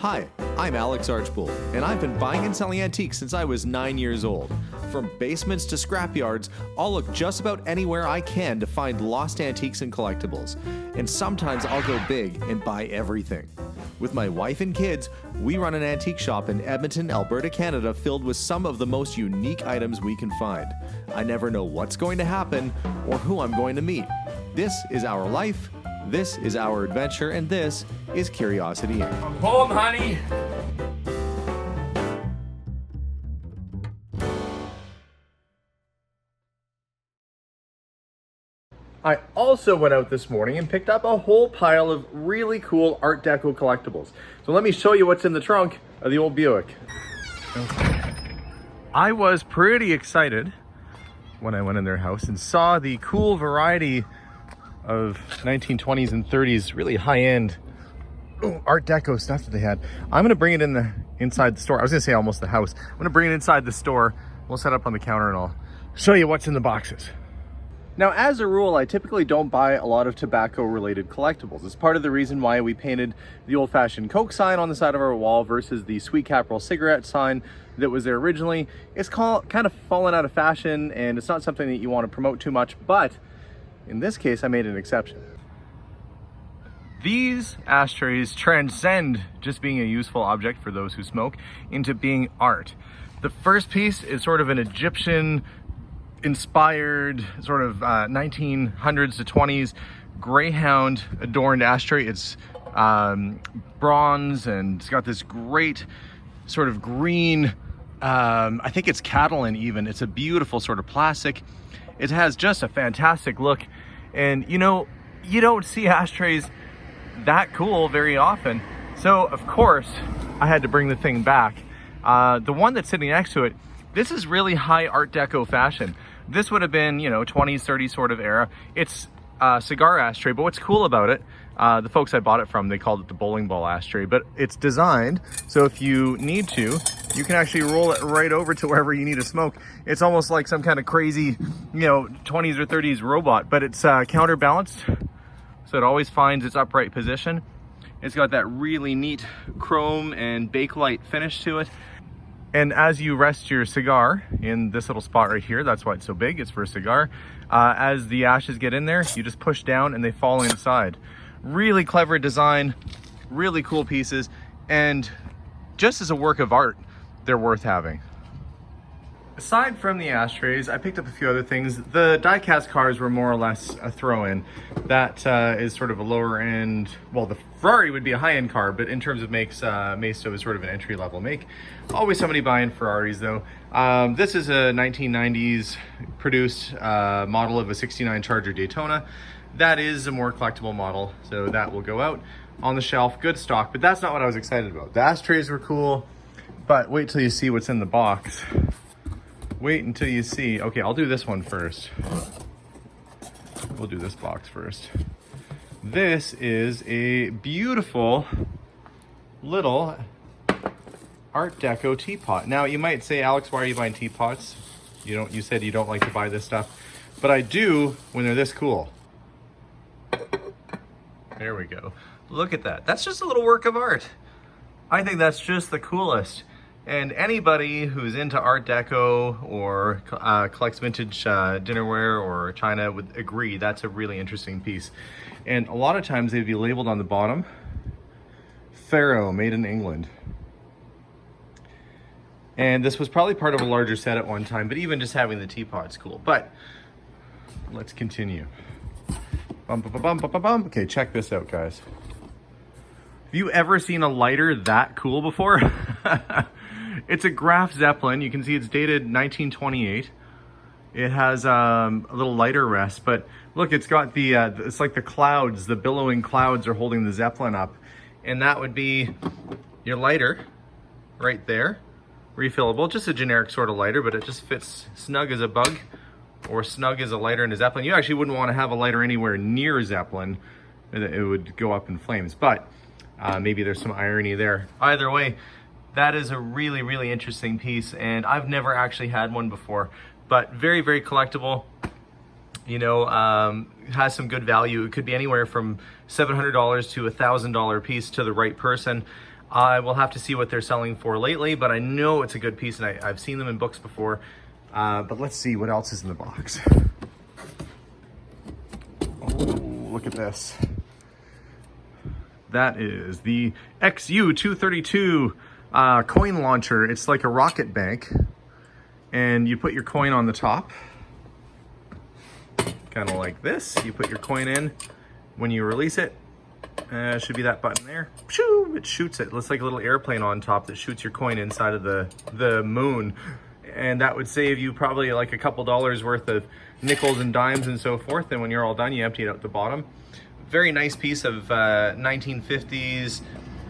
Hi, I'm Alex Archbold, and I've been buying and selling antiques since I was 9 years old. From basements to scrapyards, I'll look just about anywhere I can to find lost antiques and collectibles. And sometimes I'll go big and buy everything. With my wife and kids, we run an antique shop in Edmonton, Alberta, Canada, filled with some of the most unique items we can find. I never know what's going to happen or who I'm going to meet. This is our life, this is our adventure, and this is Curiosity Inc. I'm home, honey. I also went out this morning and picked up a whole pile of really cool Art Deco collectibles. So let me show you what's in the trunk of the old Buick. I was pretty excited when I went in their house and saw the cool variety of 1920s and 30s, really high-end Art Deco stuff that they had. I'm gonna bring it inside the store. I was gonna say almost the house. I'm gonna bring it inside the store. We'll set up on the counter and I'll show you what's in the boxes. Now, as a rule, I typically don't buy a lot of tobacco-related collectibles. It's part of the reason why we painted the old-fashioned Coke sign on the side of our wall versus the Sweet Capital cigarette sign that was there originally. It's kind of fallen out of fashion, and it's not something that you want to promote too much, but in this case, I made an exception. These ashtrays transcend just being a useful object for those who smoke into being art. The first piece is sort of an Egyptian inspired sort of 1900s to 20s Greyhound adorned ashtray. It's bronze and it's got this great sort of green, I think it's Catalan even. It's a beautiful sort of plastic. It has just a fantastic look. And you know, you don't see ashtrays that cool very often. So of course I had to bring the thing back. The one that's sitting next to it, this is really high Art Deco fashion. This would have been, you know, 20s, 30s sort of era. It's a cigar ashtray, but what's cool about it, the folks I bought it from, they called it the bowling ball ashtray, but it's designed so if you need to, you can actually roll it right over to wherever you need to smoke. It's almost like some kind of crazy, you know, 20s or 30s robot, but it's counterbalanced, so it always finds its upright position. It's got that really neat chrome and bakelite finish to it. And as you rest your cigar in this little spot right here, that's why it's so big, it's for a cigar. As the ashes get in there, you just push down and they fall inside. Really clever design, really cool pieces, and just as a work of art, they're worth having. Aside from the ashtrays, I picked up a few other things. The Diecast Cars were more or less a throw-in. That is sort of a lower end, well, the Ferrari would be a high-end car, but in terms of makes, Maisto is sort of an entry-level make. Always somebody buying Ferraris though. This is a 1990s produced model of a 69 Charger Daytona. That is a more collectible model, so that will go out on the shelf. Good stock, but that's not what I was excited about. The ashtrays were cool, but wait till you see what's in the box. Wait until you see. Okay, I'll do this one first. We'll do this box first. This is a beautiful little Art Deco teapot. Now you might say, Alex, why are you buying teapots? You said you don't like to buy this stuff, but I do when they're this cool. There we go. Look at that. That's just a little work of art. I think that's just the coolest. And anybody who's into Art Deco or collects vintage dinnerware or china would agree that's a really interesting piece. And a lot of times they'd be labeled on the bottom, Pharaoh, made in England. And this was probably part of a larger set at one time, but even just having the teapot's cool. But let's continue. Okay, check this out, guys. Have you ever seen a lighter that cool before? It's a Graf Zeppelin. You can see it's dated 1928. It has a little lighter rest, but look, it's got the, it's like the clouds, the billowing clouds are holding the Zeppelin up. And that would be your lighter right there, refillable, just a generic sort of lighter, but it just fits snug as a bug or snug as a lighter in a Zeppelin. You actually wouldn't want to have a lighter anywhere near Zeppelin. It would go up in flames, but maybe there's some irony there. Either way, that is a really, really interesting piece, and I've never actually had one before, but very, very collectible. You know, has some good value. It could be anywhere from $700 to $1,000 piece to the right person. I will have to see what they're selling for lately, but I know it's a good piece, and I've seen them in books before. But let's see what else is in the box. Oh, look at this. That is the XU232 coin launcher. It's like a rocket bank, and you put your coin on the top, kind of like this. You put your coin in. When you release it, should be that button there. Shoo, it shoots it. It looks like a little airplane on top that shoots your coin inside of the moon. And that would save you probably like a couple dollars worth of nickels and dimes and so forth. And when you're all done, you empty it out the bottom. Very nice piece of 1950s,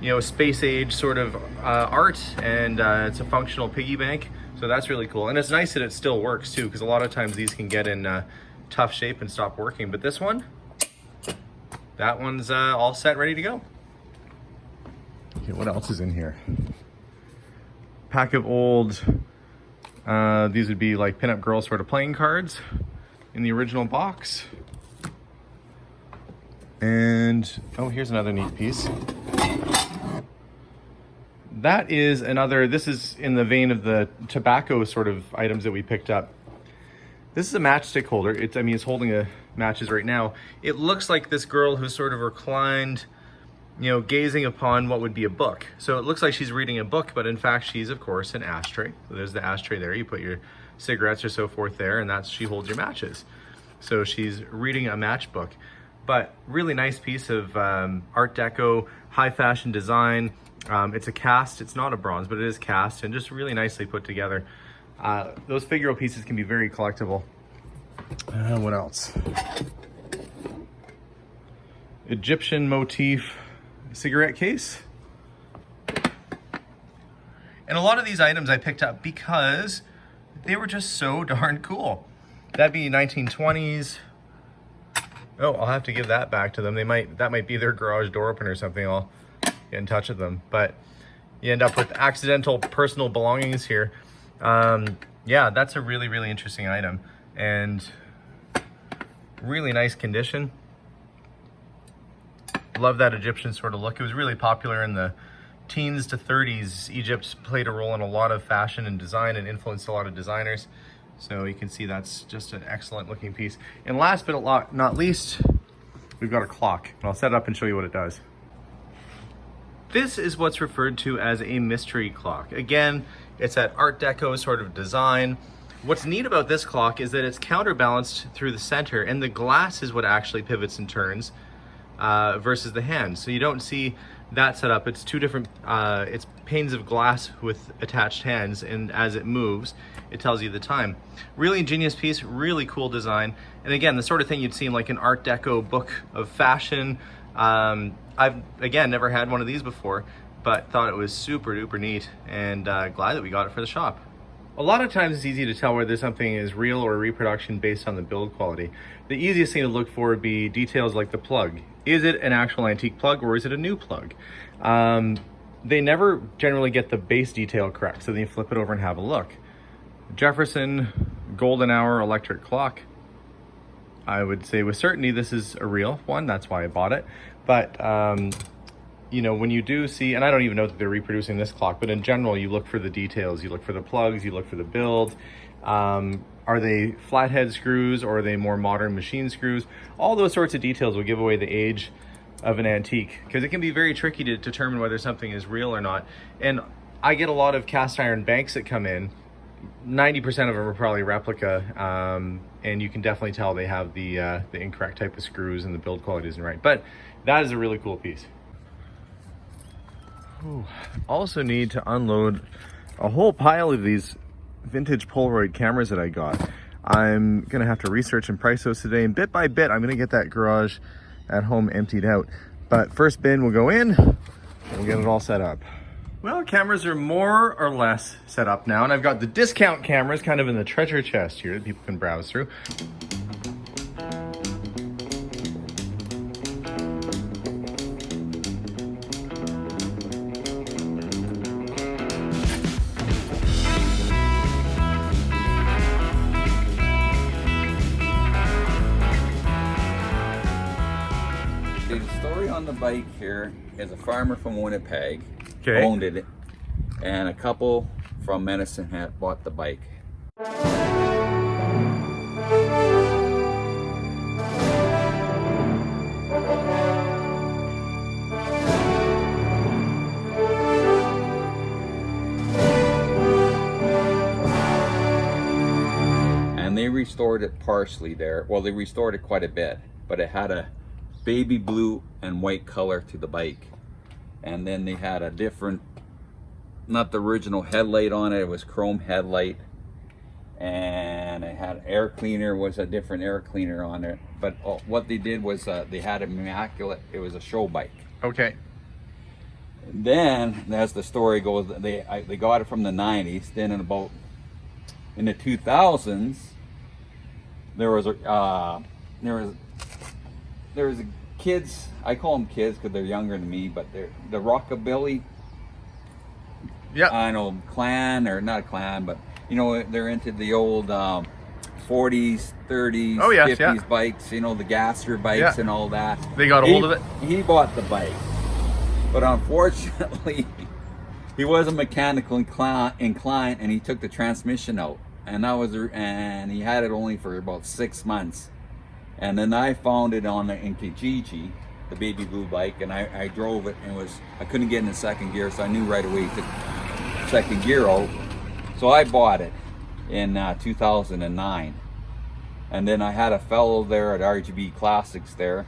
you know, space age sort of art, and it's a functional piggy bank. So that's really cool. And it's nice that it still works too, because a lot of times these can get in tough shape and stop working. But this one, that one's all set, ready to go. Okay, what else is in here? Pack of old, these would be like pinup girl sort of playing cards in the original box. And, oh, here's another neat piece. That is another, this is in the vein of the tobacco sort of items that we picked up. This is a matchstick holder. It's holding matches right now. It looks like this girl who's sort of reclined, you know, gazing upon what would be a book. So it looks like she's reading a book, but in fact, she's of course an ashtray. So there's the ashtray there. You put your cigarettes or so forth there, and she holds your matches. So she's reading a matchbook. But really nice piece of Art Deco, high fashion design. It's a cast, it's not a bronze, but it is cast, and just really nicely put together. Those figural pieces can be very collectible. What else? Egyptian motif cigarette case. And a lot of these items I picked up because they were just so darn cool. That'd be 1920s. Oh, I'll have to give that back to them. That might be their garage door opener or something. I'll get in touch with them. But you end up with accidental personal belongings here. Yeah, that's a really, really interesting item, and really nice condition. Love that Egyptian sort of look. It was really popular in the teens to 30s. Egypt played a role in a lot of fashion and design and influenced a lot of designers. So you can see that's just an excellent looking piece. And last but not least, we've got a clock. And I'll set it up and show you what it does. This is what's referred to as a mystery clock. Again, it's that Art Deco sort of design. What's neat about this clock is that it's counterbalanced through the center, and the glass is what actually pivots and turns versus the hand. So you don't see that set up. It's two different, it's panes of glass with attached hands, and as it moves, it tells you the time. Really ingenious piece, really cool design. And again, the sort of thing you'd see in like an Art Deco book of fashion. I've, again, never had one of these before, but thought it was super duper neat, and glad that we got it for the shop. A lot of times it's easy to tell whether something is real or a reproduction based on the build quality. The easiest thing to look for would be details like the plug. Is it an actual antique plug, or is it a new plug? They never generally get the base detail correct, so then you flip it over and have a look. Jefferson golden hour electric clock. I would say with certainty this is a real one, that's why I bought it. But you know, when you do see, and I don't even know that they're reproducing this clock, but in general, you look for the details. You look for the plugs, you look for the build. Are they flathead screws, or are they more modern machine screws? All those sorts of details will give away the age of an antique, because it can be very tricky to determine whether something is real or not. And I get a lot of cast iron banks that come in. 90% of them are probably replica, and you can definitely tell they have the incorrect type of screws, and the build quality isn't right. But that is a really cool piece. Ooh. Also need to unload a whole pile of these vintage Polaroid cameras that I got. I'm gonna have to research and price those today, and bit by bit I'm gonna get that garage at home emptied out. But first bin will go in, and we'll get it all set up. Well, cameras are more or less set up now, and I've got the discount cameras kind of in the treasure chest here that people can browse through. The story on the bike here is a farmer from Winnipeg Okay. owned it, and a couple from Medicine Hat bought the bike. And they restored it partially there. Well, they restored it quite a bit, but it had a baby blue and white color to the bike. And then they had a different, not the original headlight on it, it was chrome headlight. And it had air cleaner, was a different air cleaner on it. But what they did was they had immaculate, it was a show bike. Okay. Then, as the story goes, they got it from the 90s. Then in the 2000s, there was a kids, I call them kids because they're younger than me, but they're the rockabilly, Yeah. I know, clan, or not a clan, but you know, they're into the old 40s, 30s, Oh, yes, 50s yeah. bikes, you know, the gasser bikes Yeah. and all that. They got a hold of it? He bought the bike, but unfortunately he wasn't mechanically inclined, and he took the transmission out, and and he had it only for about 6 months. And then I found it in Kijiji, the baby blue bike, and I drove it, and I couldn't get in the second gear, so I knew right away to second gear out. So I bought it in 2009. And then I had a fellow there at RGB Classics there,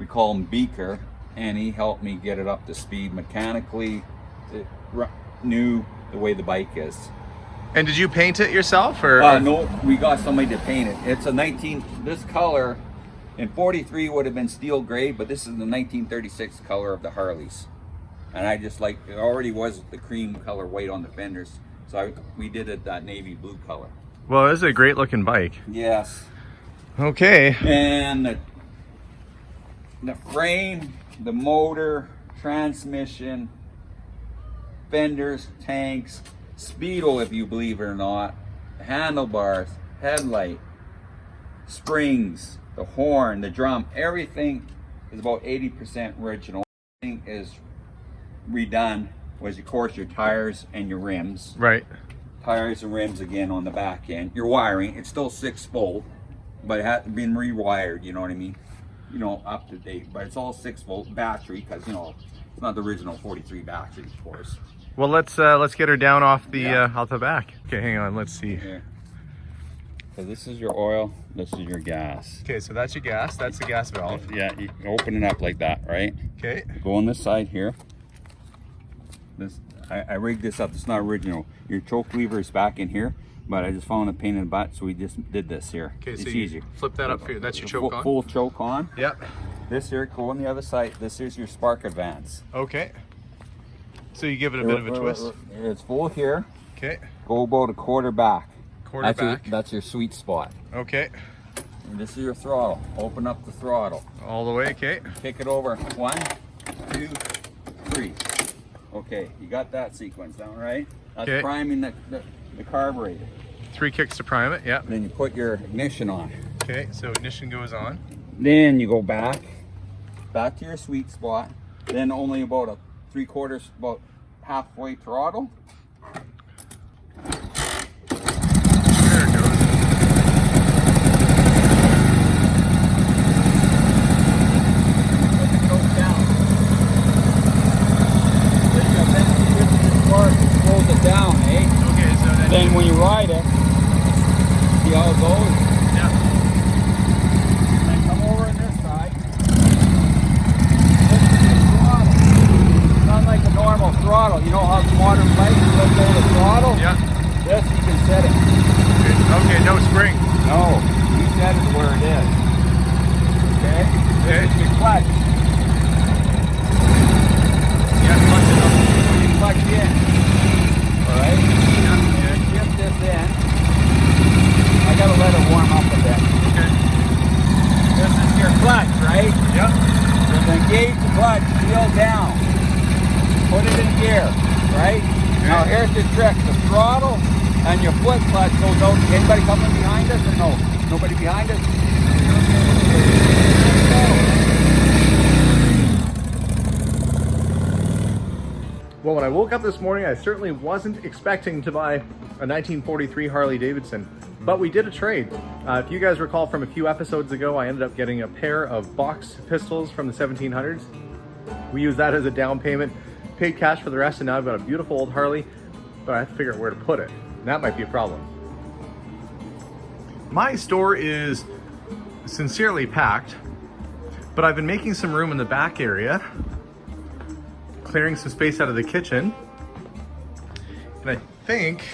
we call him Beaker, and he helped me get it up to speed mechanically. It knew the way the bike is. And did you paint it yourself, or? No, we got somebody to paint it. It's this color in 43 would have been steel gray, but this is the 1936 color of the Harleys. And I just like, it already was the cream color white on the fenders. So we did it that navy blue color. Well, this is a great looking bike. Yes. Okay. And the frame, the motor, transmission, fenders, tanks, speedo, if you believe it or not, handlebars, headlight, springs, the horn, the drum, everything is about 80% original. Everything is redone, was of course your tires and your rims. Right. Tires and rims again on the back end. Your wiring, it's still 6-volt, but it has been rewired, you know what I mean? You know, up to date, but it's all 6-volt battery, because you know, it's not the original 43 battery, of course. Well, let's get her down off the back. Okay, hang on. Let's see. Here. So this is your oil. This is your gas. Okay, so that's your gas. That's the gas valve. Yeah, you open it up like that, right? Okay. Go on this side here. I rigged this up. It's not original. Your choke lever is back in here, but I just found a pain in the butt, so we just did this here. Okay, it's so easy. Flip that up here. That's your choke on. Full choke on. Yep. This here, go on the other side. This is your spark advance. Okay. So you give it a bit of a twist. It's full here. Okay. Go about a quarter back. Quarter back. That's your sweet spot. Okay. And this is your throttle. Open up the throttle. All the way. Okay. Kick it over. 1, 2, 3. Okay, you got that sequence down, right? That's okay. Priming the carburetor. 3 kicks to prime it. Yeah. Then you put your ignition on. Okay. So ignition goes on. Then you go back to your sweet spot. Then only about a 3/4, about halfway throttle. There it goes. Let it go down. Then slows it down, eh? Okay, so Then when you ride it, see how it goes? Yeah. Then come over on this side. Throttle. Not like a normal throttle. You know how modern bikes let go of the throttle? Yeah. This you can set it. Okay, no spring. No, you set it where it is. Okay? Okay. This is your clutch. Yeah, clutch it up. You clutch in. Alright? Yeah. Shift this in. I gotta let it warm up a bit. Okay. This is your clutch, right? Yep. So engage the clutch, wheel down. Put it in gear, right? Okay. Now here's the trick. The throttle and your foot clutch goes out. Anybody coming behind us or no? Nobody behind us? Well, when I woke up this morning, I certainly wasn't expecting to buy a 1943 Harley Davidson, but we did a trade. If you guys recall from a few episodes ago, I ended up getting a pair of box pistols from the 1700s. We used that as a down payment, paid cash for the rest, and now I've got a beautiful old Harley, but I have to figure out where to put it. And that might be a problem. My store is sincerely packed, but I've been making some room in the back area, clearing some space out of the kitchen, and I think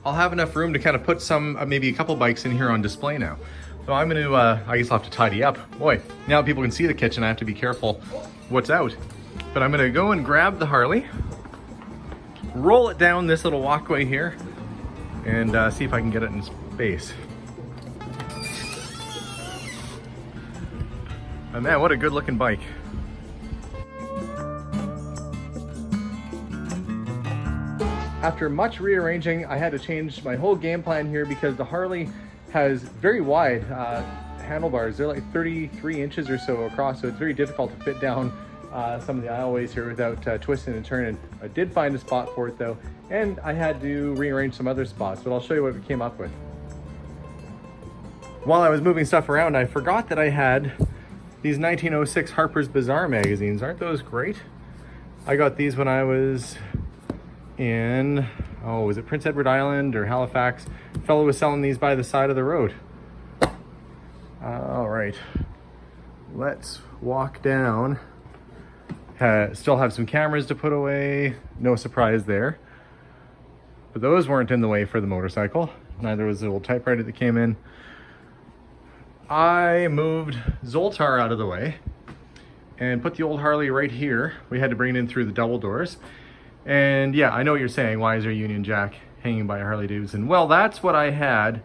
I'll have enough room to kind of put some, maybe a couple bikes in here on display now. So I'm gonna, I guess I'll have to tidy up. Boy, now people can see the kitchen, I have to be careful what's out. But I'm gonna go and grab the Harley, roll it down this little walkway here, and see if I can get it in space. And man, what a good looking bike. After much rearranging, I had to change my whole game plan here because the Harley has very wide handlebars. They're like 33 inches or so across, so it's very difficult to fit down some of the aisleways here without twisting and turning. I did find a spot for it though, and I had to rearrange some other spots, but I'll show you what we came up with. While I was moving stuff around, I forgot that I had these 1906 Harper's Bazaar magazines. Aren't those great? I got these when I was in, oh, was it Prince Edward Island or Halifax? A fellow was selling these by the side of the road. All right, let's walk down. Still have some cameras to put away. No surprise there. But those weren't in the way for the motorcycle. Neither was the old typewriter that came in. I moved Zoltar out of the way and put the old Harley right here. We had to bring it in through the double doors. And yeah, I know what you're saying. Why is there a Union Jack hanging by a Harley Davidson? Well, that's what I had.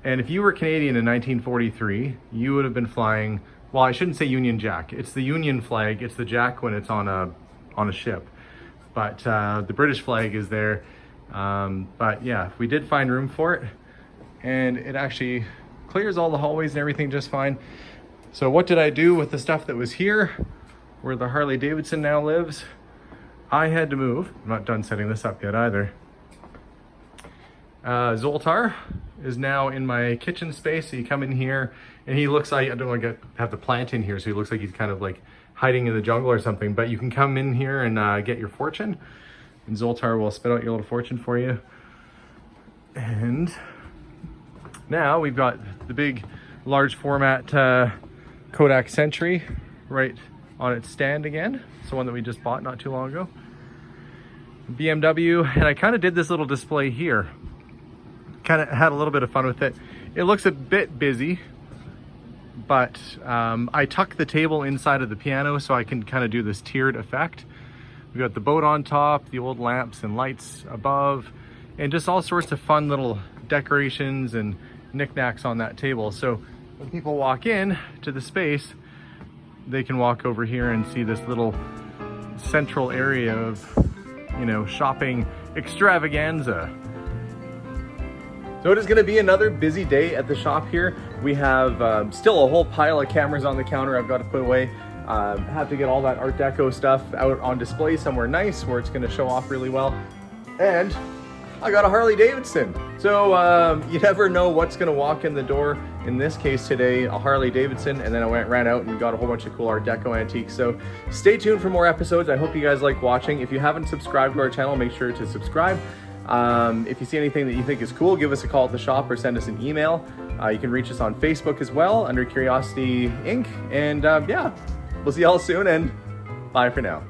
And if you were Canadian in 1943, you would have been flying, well, I shouldn't say Union Jack. It's the Union flag. It's the Jack when it's on a ship. But the British flag is there. But yeah, we did find room for it. And it actually clears all the hallways and everything just fine. So what did I do with the stuff that was here, where the Harley Davidson now lives? I had to move. I'm not done setting this up yet either. Zoltar is now in my kitchen space. So you come in here and he looks like, I don't want to have the plant in here, so he looks like he's kind of like hiding in the jungle or something, but you can come in here and get your fortune, and Zoltar will spit out your little fortune for you. And now we've got the big large format Kodak Century right on its stand again. It's the one that we just bought not too long ago. BMW, and I kind of did this little display here. Kind of had a little bit of fun with it. It looks a bit busy, but I tuck the table inside of the piano so I can kind of do this tiered effect. We've got the boat on top, the old lamps and lights above, and just all sorts of fun little decorations and knickknacks on that table. So when people walk in to the space, they can walk over here and see this little central area of, you know, shopping extravaganza. So it is going to be another busy day at the shop here. We have still a whole pile of cameras on the counter I've got to put away. Have to get all that Art Deco stuff out on display somewhere nice where it's going to show off really well. And I got a Harley Davidson. So you never know what's going to walk in the door. In this case today, a Harley Davidson, and then I ran out and got a whole bunch of cool Art Deco antiques. So stay tuned for more episodes. I hope you guys like watching. If you haven't subscribed to our channel, make sure to subscribe. If you see anything that you think is cool, give us a call at the shop or send us an email. You can reach us on Facebook as well under Curiosity Inc. And yeah, we'll see y'all soon, and bye for now.